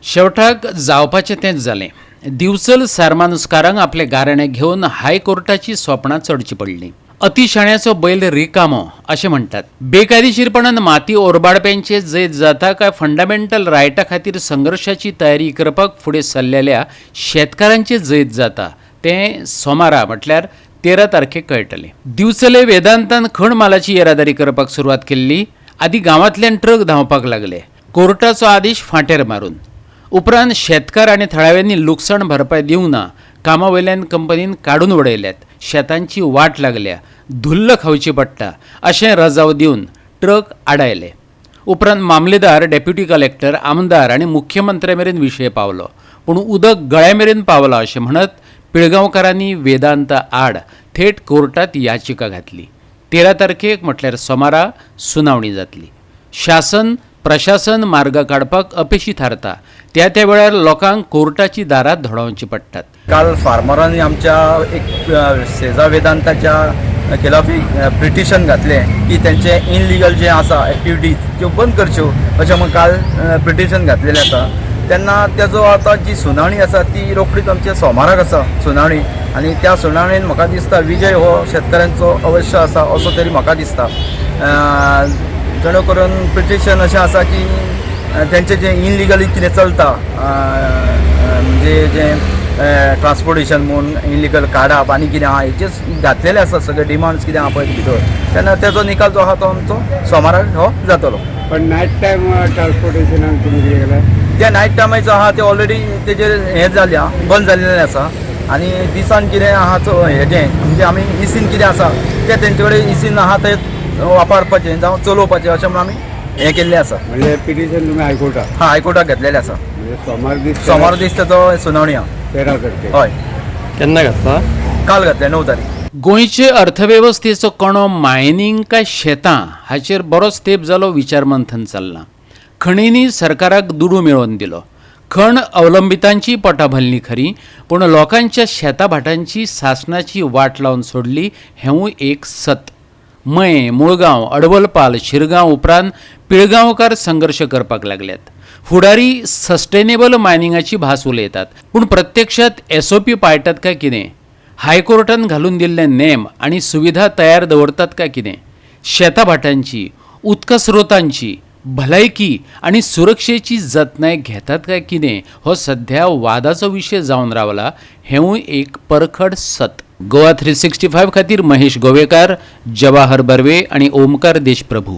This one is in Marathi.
शेवटाक जावपाचें तेंच जालें. दिवचल सारमानुस्कारांक आपले गाराणे घेवन हायकोर्टाची स्वप्नां चडची पडलीं. अतिशाण्याचो बैल रिकामो अशें म्हणटात. बेकायदेशीरपणान माती ओरबाडप्यांचे जैत जाता काय फंडामेंटल रायटा खातीर संघर्शाची तयारी करपाक फुडें सरलेल्या शेतकारांचे जैत जाता तें सोमारा म्हटल्यार 13 तारखेक कळटलें. दिवचले वेदांतान खण मालाची येरादारी करपाक सुरवात केल्ली. आदी गांवांतल्यान ट्रक धांवपाक लागले. कोर्टाचो आदेश फांटेर मारून उपरांत शेतकार आनी थळाव्यांनी लुकसाण भरपाय दिवंक ना. कामावयल्यान कंपनीन काडून उडयल्यात. शेतांची वाट लागल्या. धुल्ल खावची पडटा अशें रजाव दिवन ट्रक आडायले. उपरांत मामलेदार, डेप्युटी कलेक्टर, आमदार आनी मुख्यमंत्र्या मेरेन विशय पावलो. पूण उदक गळ्या मेरेन पावलां अशें म्हणत पिळगांवकारांनी वेदांत आड थेट कोर्टात याचिका घातली. 13 तारखेक म्हटल्यार सोमारा सुनावणी जातली. शासन प्रशासन मार्ग काडपाक अपेशी थारता. त्या वेळार लोकांक कोर्टाची दारां धडोवची पडटात. काल फार्मरांनी आमच्या एक सेजा वेदांताच्या खिलाफी पिटिशन घातलें की तेंचे इनलिगल जे आसा एक्टिविटीज त्यो बंद करच्यो अशें म्हणून काल पिटिशन घातलेलें आसा. तेन्ना तेजो आतां जी सुनावणी आसा ती रोखडीच आमच्या सोमाराक आसा सुनावणी. आनी त्या सुनावणेन म्हाका दिसता विजय हो शेतकऱ्यांचो अवश्य आसा असो तरी म्हाका दिसता. जेणे करून पिटिशन अशें आसा की तेंचें जें इनलिगली कितें चलता म्हणजे जें ट्रान्सपोर्टेशन म्हणून इनलिगल काडप आनी कितें आहा हेचेर घातलेले आसा सगळे डिमांड्स कितें आहा पळय भितर. तेन्ना तेजो निकाल जो आहा तो आमचो सोमाराक हो जातलो. पण नायट टायम ट्रान्सपोर्टेशनाक तुमी कितें केलें? ते नायट टायमाचो आहा ते ऑलरेडी तेजेर हें जाल्या बंद जाल्लेलें आसा. आनी दिसान कितें आहा हेजें म्हणजे आमी इसीन कितें आसा तें तेंचे कडेन इसीन आहा तें वापरपाचें जावं चलोवपाचें अशें म्हणून आमी हें केल्लें आसा. म्हणजे पिटिशन तुमी हायकोर्टाक? हायकोर्टाक घेतलेलें आसा. म्हणजे सोमार दीस तेजो सुनावणी आहा. 13 तारखेक. हय. केन्ना घातला? काल घातलें 9 तारीख. गोंयचे अर्थवेवस्थेचो कणो मायनींग काय शेतां हाचेर बरोच तेंप जालो विचारमंथन चल्लां. खणींनी सरकाराक दुडू मेळोवन दिलो. खण अवलंबितांची पोटां भरलीं खरी, पूण लोकांच्या शेता भाटांची सासणाची वाट लावन सोडली हेंवूय एक सत. मये, मुळगांव, अडवलपाल, शिरगांव उपरांत पिळगांवकार संघर्श करपाक लागल्यात. फुडारी सस्टेनेबल मायनिंगाची भास उलयतात, पूण प्रत्यक्षात SOP पाळटात काय कितें? हायकोर्टान घालून दिल्ले नेम आनी सुविधा तयार दवरतात काय कितें? शेता भाटांची, उदका स्रोतांची, भलायकी आनी सुरक्षेची जतनाय घेतात काय कितें हो सध्या वादाचो विशय जावन रावला हेंवूय एक परखड सत. गोवा 365 खातीर महेश गोवेकार, जवाहर बर्वे आनी ओमकार देशप्रभू.